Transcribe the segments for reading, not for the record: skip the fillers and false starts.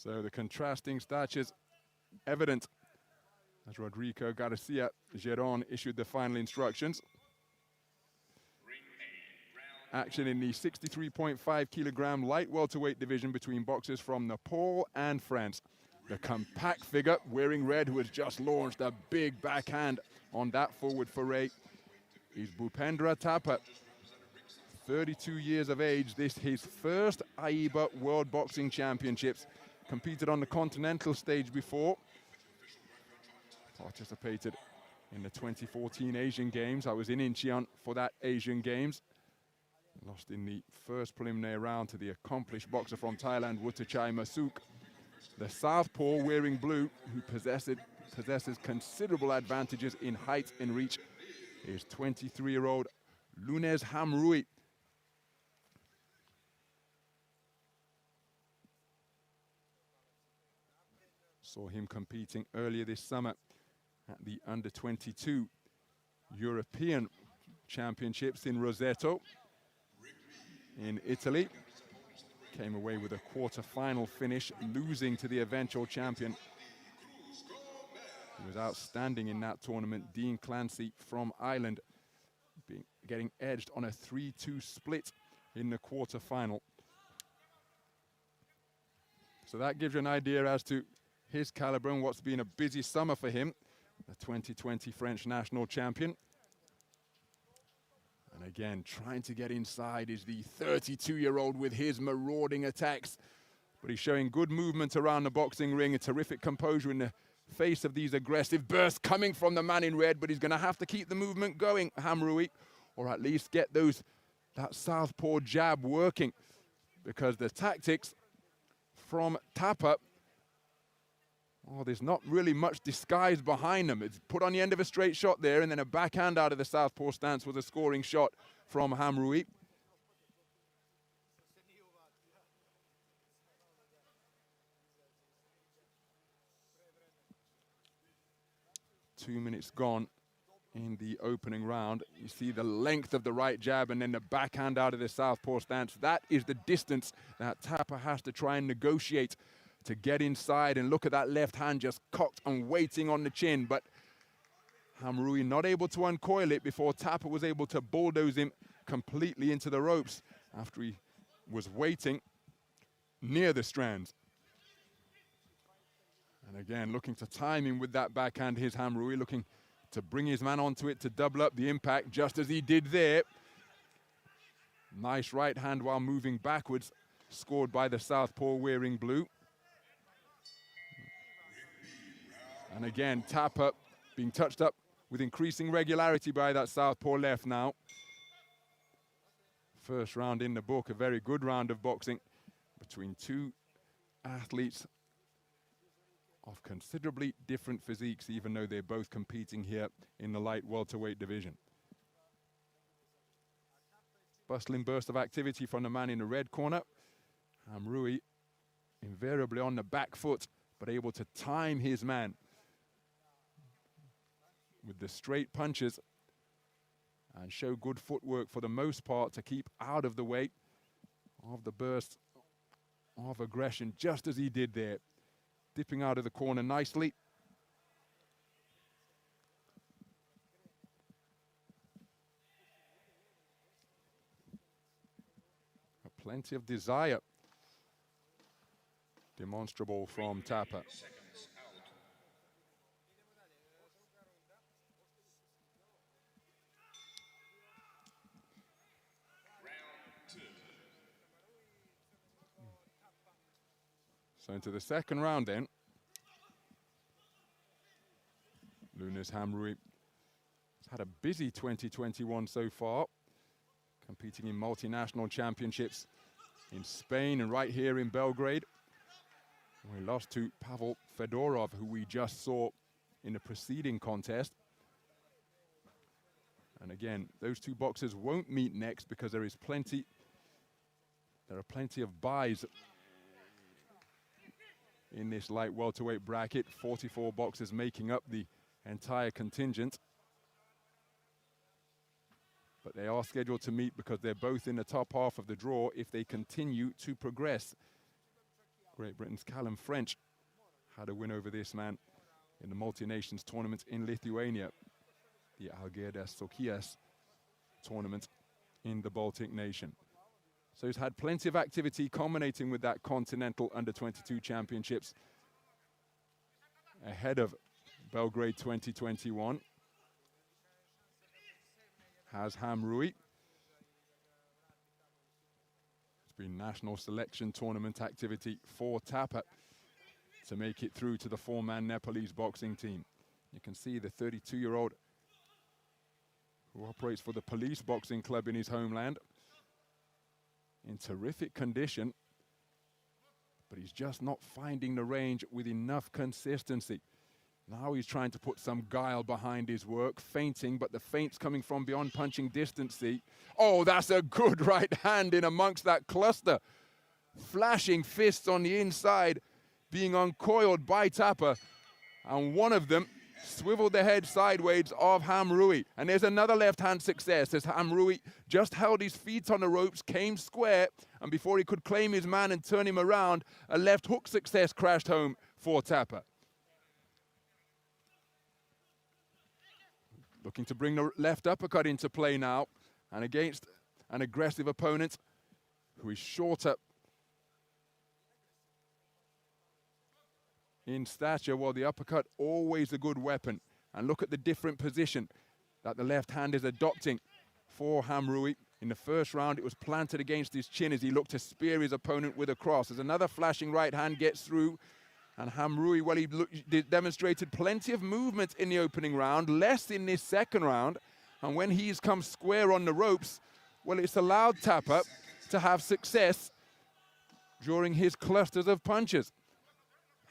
So the contrasting statures evident as Rodrigo Garcia Geron issued the final instructions. Action in the 63.5 kilogram light welterweight division between boxers from Nepal and France. The compact figure wearing red, who has just launched a big backhand on that forward foray, is Bhupendra Thapa. 32 years of age, this his first AIBA World Boxing Championships. Competed on the continental stage before. Participated in the 2014 Asian Games. I was in Incheon for that Asian Games. Lost in the first preliminary round to the accomplished boxer from Thailand, Wuttachai Masuk. The southpaw wearing blue, who possesses considerable advantages in height and reach, is 23-year-old Lounes Hamraoui. Saw him competing earlier this summer at the under-22 European Championships in Roseto in Italy. Came away with a quarter-final finish, losing to the eventual champion. He was outstanding in that tournament, Dean Clancy from Ireland, getting edged on a 3-2 split in the quarter-final. So that gives you an idea as to his caliber and what's been a busy summer for him, the 2020 French national champion. And again, trying to get inside is the 32-year-old with his marauding attacks. But he's showing good movement around the boxing ring, a terrific composure in the face of these aggressive bursts coming from the man in red, but he's going to have to keep the movement going, Hamraoui, or at least get that southpaw jab working, because the tactics from Thapa, there's not really much disguise behind them. It's put on the end of a straight shot there, and then a backhand out of the southpaw stance was a scoring shot from Hamraoui. Two minutes gone in the opening round. You see the length of the right jab and then the backhand out of the southpaw stance. That is the distance that Thapa has to try and negotiate to get inside, and look at that left hand just cocked and waiting on the chin. But Hamraoui not able to uncoil it before Thapa was able to bulldoze him completely into the ropes after he was waiting near the strands. And again, looking to time him with that backhand, here's Hamraoui looking to bring his man onto it to double up the impact, just as he did there. Nice right hand while moving backwards, scored by the southpaw wearing blue. And again, Thapa being touched up with increasing regularity by that southpaw left now. First round in the book, a very good round of boxing between two athletes of considerably different physiques, even though they're both competing here in the light welterweight division. Bustling burst of activity from the man in the red corner. Hamraoui invariably on the back foot, but able to time his man with the straight punches and show good footwork for the most part to keep out of the way of the burst of aggression, just as he did there. Dipping out of the corner nicely. Plenty of desire demonstrable from Thapa. So into the second round then. Lounes Hamraoui has had a busy 2021 so far, competing in multinational championships in Spain and right here in Belgrade. We lost to Pavel Fedorov, who we just saw in the preceding contest. And again, those two boxers won't meet next because there are plenty of buys in this light welterweight bracket. 44 boxers making up the entire contingent. But they are scheduled to meet because they're both in the top half of the draw if they continue to progress. Great Britain's Callum French had a win over this man in the multi-nations tournament in Lithuania, the Algirdas Sokias tournament in the Baltic nation. So he's had plenty of activity culminating with that Continental Under-22 Championships ahead of Belgrade 2021. Has hamraoui. It's been national selection tournament activity for thapa to make it through to the four-man Nepalese boxing team. You can see the 32-year-old who operates for the police boxing club in his homeland in terrific condition, but he's just not finding the range with enough consistency. Now he's trying to put some guile behind his work, feinting, but the feint's coming from beyond punching distance. See? Oh, that's a good right hand in amongst that cluster. Flashing fists on the inside, being uncoiled by thapa, and one of them swiveled the head sideways of hamraoui. And there's another left-hand success as hamraoui just held his feet on the ropes, came square, and before he could claim his man and turn him around, a left hook success crashed home for thapa. Looking to bring the left uppercut into play now, and against an aggressive opponent who is shorter in stature, while the uppercut always a good weapon. And look at the different position that the left hand is adopting for hamraoui. In the first round, it was planted against his chin as he looked to spear his opponent with a cross. As another flashing right hand gets through, and hamraoui, well, he demonstrated plenty of movement in the opening round, less in this second round. And when he's come square on the ropes, well, it's allowed thapa to have success during his clusters of punches.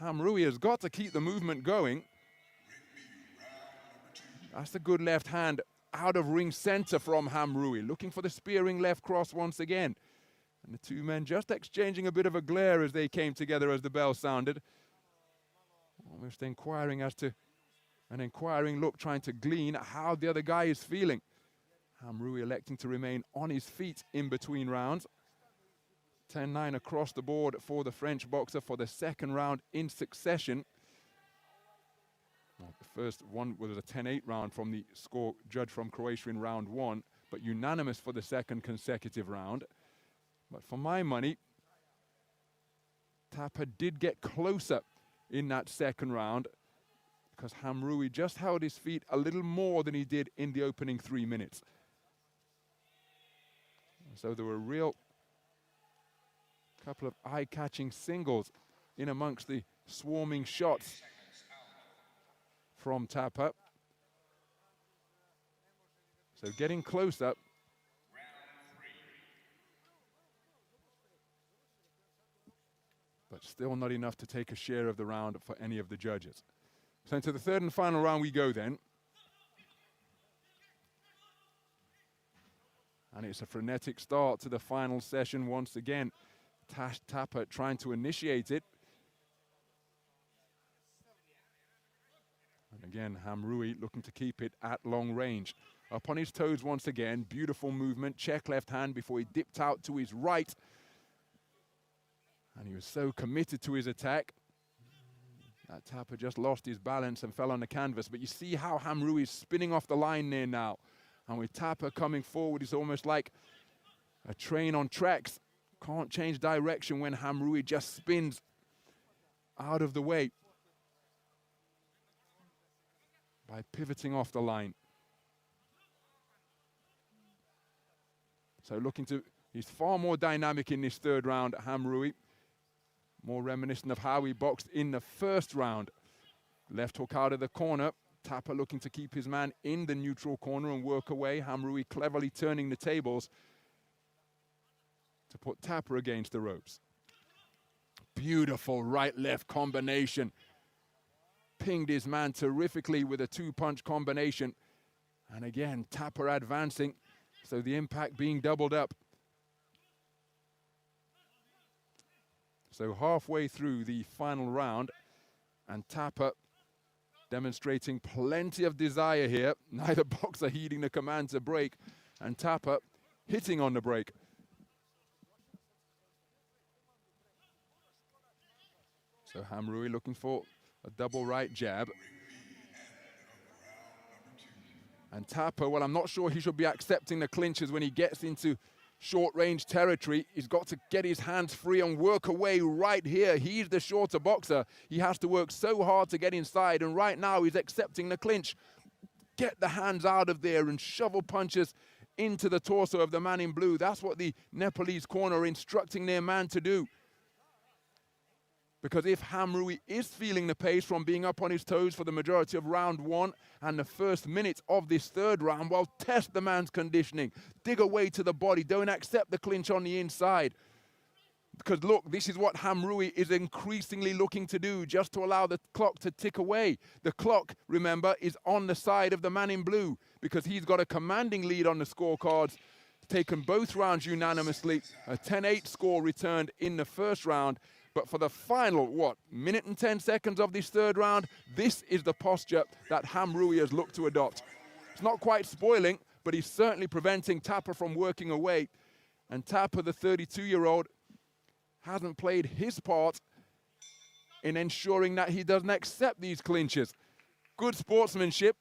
Hamraoui has got to keep the movement going. That's a good left hand out of ring center from hamraoui, looking for the spearing left cross once again. And the two men just exchanging a bit of a glare as they came together as the bell sounded. Almost inquiring as to an inquiring look, trying to glean how the other guy is feeling. Hamraoui electing to remain on his feet in between rounds. 10-9 across the board for the French boxer for the second round in succession. Well, the first one was a 10-8 round from the score judge from Croatia in round one, but unanimous for the second consecutive round. But for my money, thapa did get closer in that second round because hamraoui just held his feet a little more than he did in the opening 3 minutes. So there were real couple of eye-catching singles in amongst the swarming shots from thapa. So getting close up. But still not enough to take a share of the round for any of the judges. So into the third and final round we go then. And it's a frenetic start to the final session once again. Thapa trying to initiate it. And again, hamraoui looking to keep it at long range. Up on his toes once again, beautiful movement, check left hand before he dipped out to his right. And he was so committed to his attack that thapa just lost his balance and fell on the canvas. But you see how hamraoui is spinning off the line there now. And with thapa coming forward, it's almost like a train on tracks. Can't change direction when hamraoui just spins out of the way by pivoting off the line. So looking to, he's far more dynamic in this third round, hamraoui. More reminiscent of how he boxed in the first round. Left hook out of the corner. Thapa looking to keep his man in the neutral corner and work away. Hamraoui cleverly turning the tables to put thapa against the ropes. Beautiful right-left combination. Pinged his man terrifically with a two-punch combination. And again, thapa advancing, so the impact being doubled up. So halfway through the final round, and thapa demonstrating plenty of desire here. Neither boxer heeding the command to break, and thapa hitting on the break. So Hamraoui looking for a double right jab. And Thapa, well, I'm not sure he should be accepting the clinches when he gets into short-range territory. He's got to get his hands free and work away right here. He's the shorter boxer. He has to work so hard to get inside, and right now he's accepting the clinch. Get the hands out of there and shovel punches into the torso of the man in blue. That's what the Nepalese corner are instructing their man to do. Because if Hamraoui is feeling the pace from being up on his toes for the majority of round one and the first minute of this third round, well, test the man's conditioning. Dig away to the body. Don't accept the clinch on the inside. Because look, this is what Hamraoui is increasingly looking to do, just to allow the clock to tick away. The clock, remember, is on the side of the man in blue because he's got a commanding lead on the scorecards. Taken both rounds unanimously. A 10-8 score returned in the first round. But for the final, minute and 10 seconds of this third round, this is the posture that Hamraoui has looked to adopt. It's not quite spoiling, but he's certainly preventing Thapa from working away. And Thapa, the 32-year-old, hasn't played his part in ensuring that he doesn't accept these clinches. Good sportsmanship,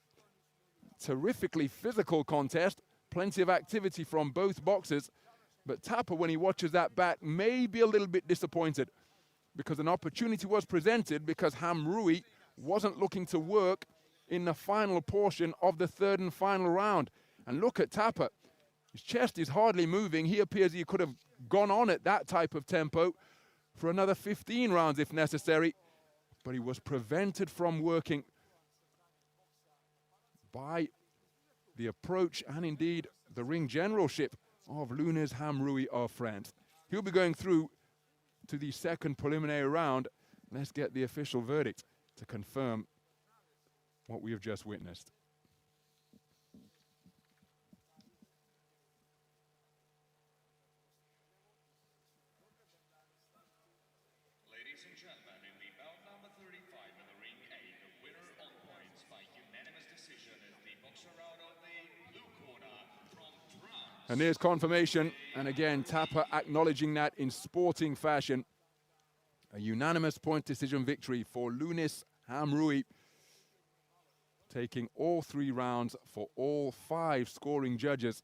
terrifically physical contest, plenty of activity from both boxers. But Thapa, when he watches that back, may be a little bit disappointed, because an opportunity was presented because Hamraoui wasn't looking to work in the final portion of the third and final round. And look at Thapa. His chest is hardly moving. He appears he could have gone on at that type of tempo for another 15 rounds if necessary. But he was prevented from working by the approach and indeed the ring generalship of Lounes Hamraoui, our friend. He'll be going through to the second preliminary round. Let's get the official verdict to confirm what we have just witnessed. Ladies and gentlemen, in the bout number 35 in the ring A, the winner on points by unanimous decision is the boxer out of the blue corner from France. And there's confirmation, and again, Thapa acknowledging that in sporting fashion. A unanimous point decision victory for Lounes Hamraoui, taking all 3 rounds for all 5 scoring judges.